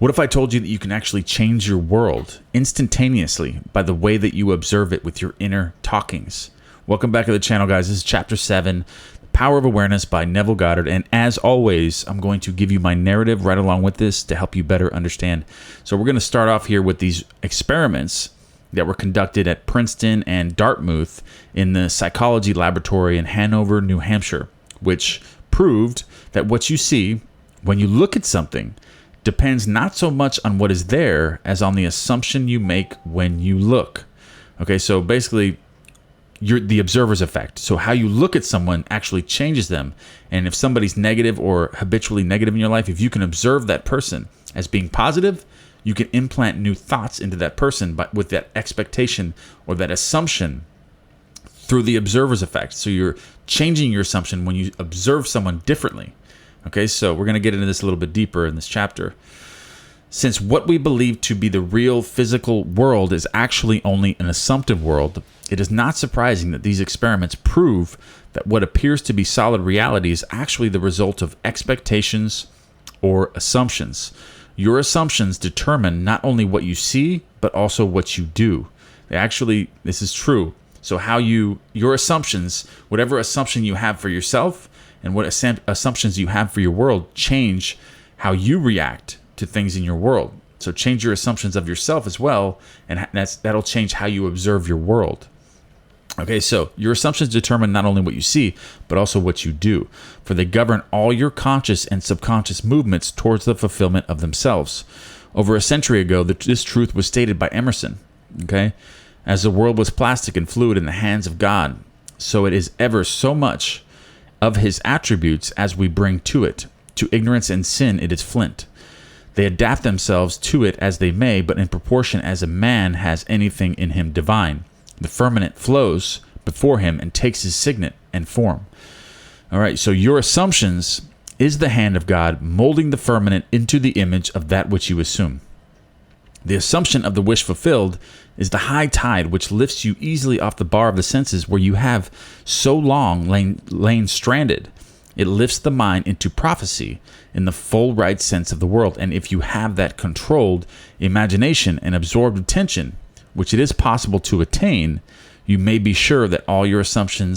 What if I told you that you can actually change your world instantaneously by the way that you observe it with your inner talkings? Welcome back to the channel, guys. This is Chapter 7, Power of Awareness by Neville Goddard. And as always, I'm going to give you my narrative right along with this to help you better understand. So we're going to start off here with these experiments that were conducted at Princeton and Dartmouth in the psychology laboratory in Hanover, New Hampshire, which proved that what you see when you look at something depends not so much on what is there as on the assumption you make when you look. Okay, so basically, you're the observer's effect. So how you look at someone actually changes them. And if somebody's negative or habitually negative in your life, if you can observe that person as being positive, you can implant new thoughts into that person, but with that expectation or that assumption through the observer's effect. So you're changing your assumption when you observe someone differently. Okay, so we're going to get into this a little bit deeper in this chapter. Since what we believe to be the real physical world is actually only an assumptive world, it is not surprising that these experiments prove that what appears to be solid reality is actually the result of expectations or assumptions. Your assumptions determine not only what you see, but also what you do. This is true. So your assumptions, whatever assumption you have for yourself, and what assumptions you have for your world change how you react to things in your world. So change your assumptions of yourself as well, and that'll change how you observe your world. Okay, so your assumptions determine not only what you see, but also what you do, for they govern all your conscious and subconscious movements towards the fulfillment of themselves. Over a century ago, this truth was stated by Emerson. Okay, as the world was plastic and fluid in the hands of God, so it is ever so much of his attributes as we bring to it. To ignorance and sin it is flint. They adapt themselves to it as they may, but in proportion as a man has anything in him divine. The firmament flows before him and takes his signet and form. All right, so your assumptions is the hand of God molding the firmament into the image of that which you assume. The assumption of the wish fulfilled is the high tide which lifts you easily off the bar of the senses where you have so long lain stranded. It lifts the mind into prophecy in the full right sense of the world. And if you have that controlled imagination and absorbed attention, which it is possible to attain, you may be sure that all your assumption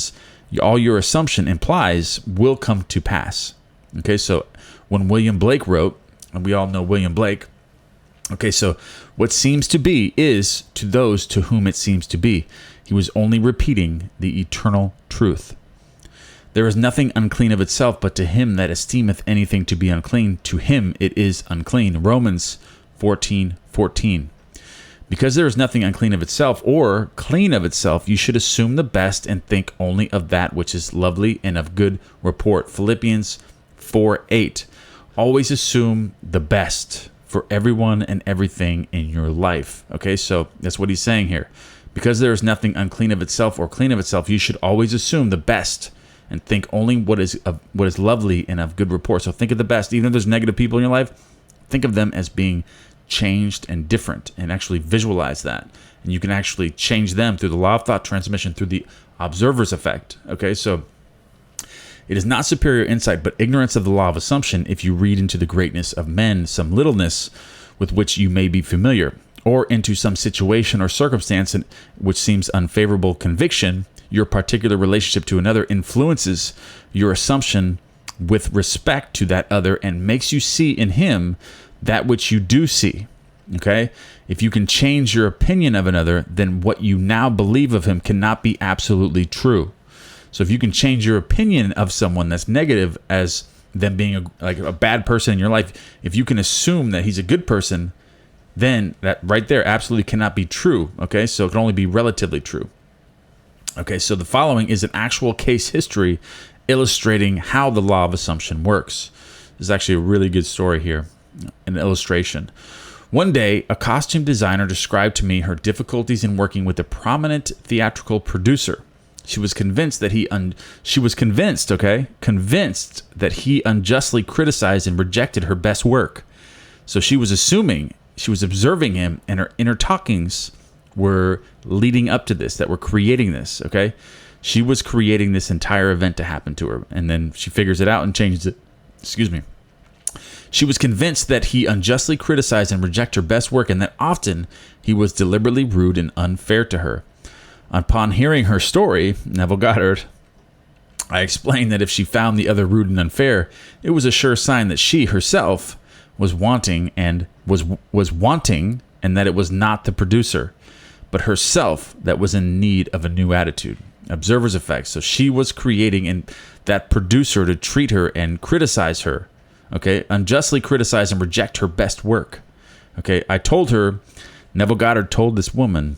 implies will come to pass. Okay, so when William Blake wrote, and we all know William Blake, okay, so what seems to be is to those to whom it seems to be. He was only repeating the eternal truth. There is nothing unclean of itself, but to him that esteemeth anything to be unclean, to him it is unclean. Romans 14:14. Because there is nothing unclean of itself or clean of itself, you should assume the best and think only of that which is lovely and of good report. Philippians 4:8. Always assume the best for everyone and everything in your life. Okay, so that's what he's saying here. Because there is nothing unclean of itself or clean of itself, you should always assume the best and think only what is lovely and of good report. So think of the best. Even if there's negative people in your life, think of them as being changed and different, and actually visualize that. And you can actually change them through the law of thought transmission, through the observer's effect. Okay, so it is not superior insight, but ignorance of the law of assumption if you read into the greatness of men some littleness with which you may be familiar, or into some situation or circumstance which seems unfavorable conviction. Your particular relationship to another influences your assumption with respect to that other and makes you see in him that which you do see. Okay? If you can change your opinion of another, then what you now believe of him cannot be absolutely true. So if you can change your opinion of someone that's negative as them being a bad person in your life, if you can assume that he's a good person, then that right there absolutely cannot be true. Okay, so it can only be relatively true. Okay, so the following is an actual case history illustrating how the law of assumption works. This is actually a really good story here, an illustration. One day, a costume designer described to me her difficulties in working with a prominent theatrical producer. She was convinced that he unjustly criticized and rejected her best work. So she was observing him, and her inner talkings were leading up to this, that were creating this, okay? She was creating this entire event to happen to her, and then she figures it out and changes it. She was convinced that he unjustly criticized and rejected her best work, and that often he was deliberately rude and unfair to her. Upon hearing her story, Neville Goddard, I explained that if she found the other rude and unfair, it was a sure sign that she herself was wanting, and that it was not the producer, but herself that was in need of a new attitude. Observer's effect. So she was creating in that producer to treat her and criticize her. Okay, unjustly criticize and reject her best work. Okay, Neville Goddard told this woman,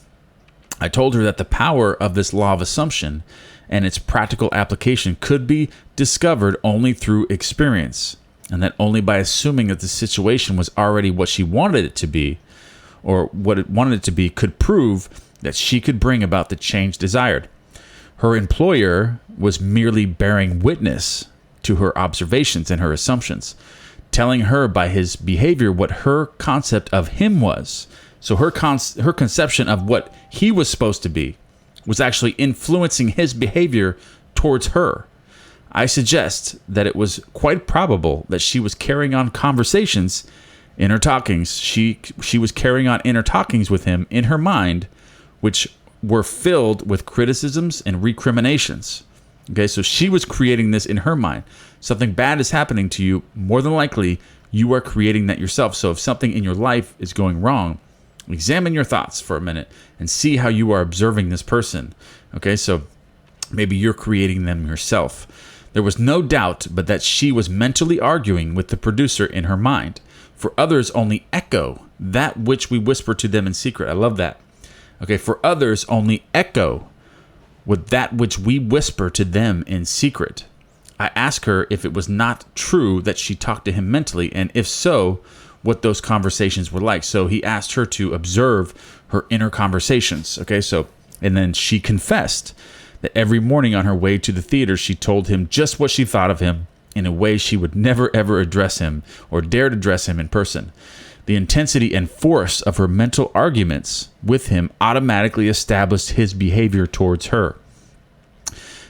I told her that the power of this law of assumption and its practical application could be discovered only through experience, and that only by assuming that the situation was already what she wanted it to be, or what it wanted it to be, could prove that she could bring about the change desired. Her employer was merely bearing witness to her observations and her assumptions, telling her by his behavior what her concept of him was. So her conception of what he was supposed to be was actually influencing his behavior towards her. I suggest that it was quite probable that she was carrying on conversations, inner talkings. She was carrying on inner talkings with him in her mind, which were filled with criticisms and recriminations. Okay, so she was creating this in her mind. Something bad is happening to you, more than likely, you are creating that yourself. So if something in your life is going wrong, examine your thoughts for a minute and see how you are observing this person. Okay, so maybe you're creating them yourself. There was no doubt but that she was mentally arguing with the producer in her mind. For others only echo that which we whisper to them in secret. I love that. Okay, for others only echo with that which we whisper to them in secret. I asked her if it was not true that she talked to him mentally, and if so, what those conversations were like. So he asked her to observe her inner conversations. Okay, so, and then she confessed that every morning on her way to the theater, she told him just what she thought of him in a way she would never ever address him or dare to address him in person. The intensity and force of her mental arguments with him automatically established his behavior towards her.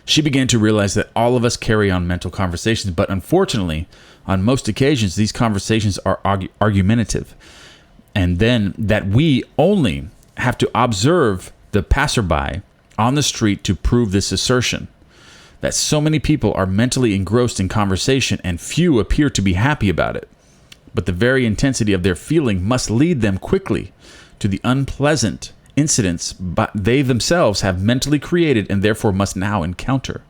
She began to realize that all of us carry on mental conversations, but unfortunately, on most occasions, these conversations are argumentative. And then that we only have to observe the passerby on the street to prove this assertion. That so many people are mentally engrossed in conversation and few appear to be happy about it. But the very intensity of their feeling must lead them quickly to the unpleasant incidents but they themselves have mentally created and therefore must now encounter.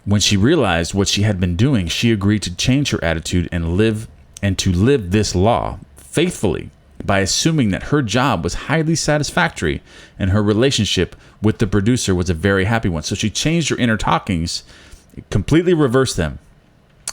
When she realized what she had been doing, she agreed to change her attitude and to live this law faithfully by assuming that her job was highly satisfactory and her relationship with the producer was a very happy one. So she changed her inner talkings, completely reversed them.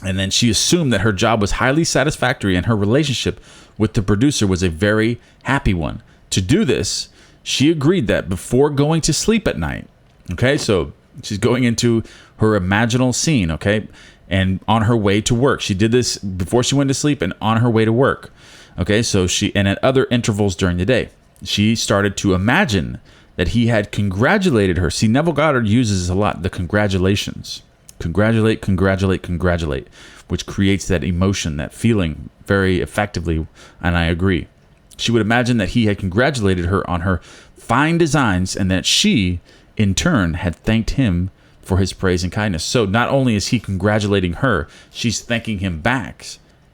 And then she assumed that her job was highly satisfactory and her relationship with the producer was a very happy one. To do this, she agreed that before going to sleep at night, okay, so she's going into her imaginal scene, okay, and on her way to work. She did this before she went to sleep and on her way to work, okay, so and at other intervals during the day. She started to imagine that he had congratulated her. See, Neville Goddard uses a lot, the congratulations. Congratulate, congratulate, congratulate, which creates that emotion, that feeling very effectively, and I agree. She would imagine that he had congratulated her on her fine designs and that she, in turn, had thanked him for his praise and kindness. So not only is he congratulating her, she's thanking him back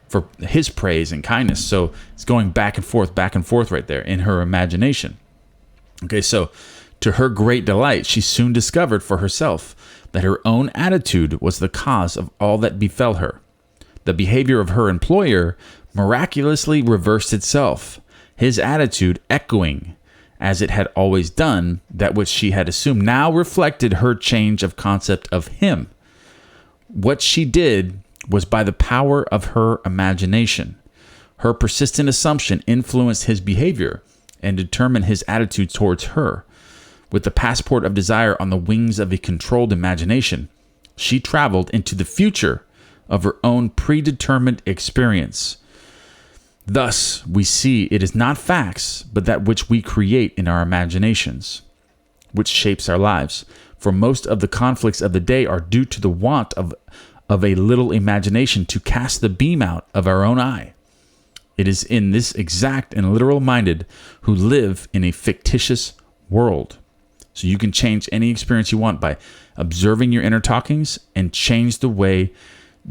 for his praise and kindness. So it's going back and forth right there in her imagination. Okay, so to her great delight, she soon discovered for herself that her own attitude was the cause of all that befell her. The behavior of her employer miraculously reversed itself, his attitude echoing, as it had always done, that which she had assumed, now reflected her change of concept of him. What she did was by the power of her imagination. Her persistent assumption influenced his behavior and determined his attitude towards her. With the passport of desire on the wings of a controlled imagination, she traveled into the future of her own predetermined experience. Thus, we see it is not facts, but that which we create in our imaginations, which shapes our lives. For most of the conflicts of the day are due to the want of of a little imagination to cast the beam out of our own eye. It is in this exact and literal minded who live in a fictitious world. So you can change any experience you want by observing your inner talkings and change the way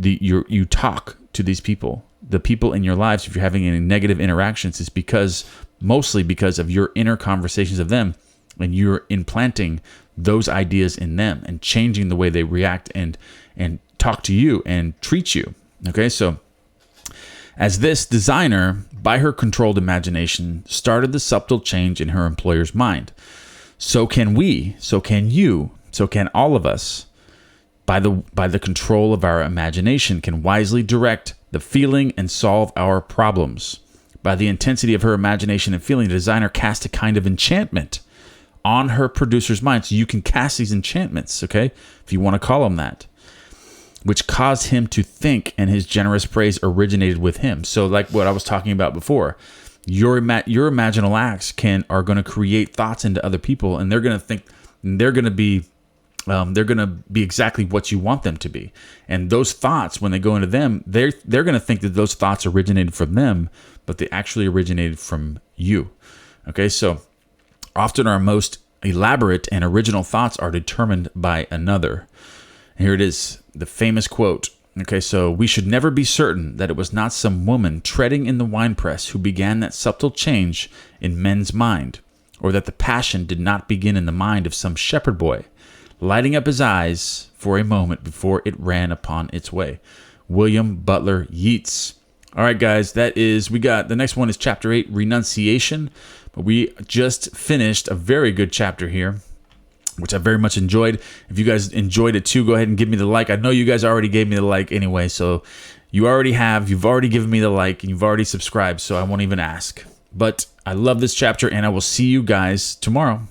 you talk to these people. The people in your lives, if you're having any negative interactions, is mostly because of your inner conversations of them, and you're implanting those ideas in them and changing the way they react and talk to you and treat you. Okay, so as this designer, by her controlled imagination, started the subtle change in her employer's mind, so can we, so can you, so can all of us, by the control of our imagination, can wisely direct the feeling and solve our problems. By the intensity of her imagination and feeling, the designer cast a kind of enchantment on her producer's mind. So you can cast these enchantments, okay, if you want to call them that, which caused him to think, and his generous praise originated with him. So like what I was talking about before, your imaginal acts are going to create thoughts into other people, and they're going to think, they're going to be exactly what you want them to be. And those thoughts, when they go into them, they're going to think that those thoughts originated from them, but they actually originated from you. Okay, so often our most elaborate and original thoughts are determined by another. And here it is, the famous quote. Okay, so we should never be certain that it was not some woman treading in the winepress who began that subtle change in men's mind, or that the passion did not begin in the mind of some shepherd boy, lighting up his eyes for a moment before it ran upon its way. William Butler Yeats. All right, guys, we got the next one is chapter 8, renunciation. But we just finished a very good chapter here, which I very much enjoyed. If you guys enjoyed it too, go ahead and give me the like. I know you guys already gave me the like anyway, so you've already given me the like, and you've already subscribed, so I won't even ask. But I love this chapter, and I will see you guys tomorrow.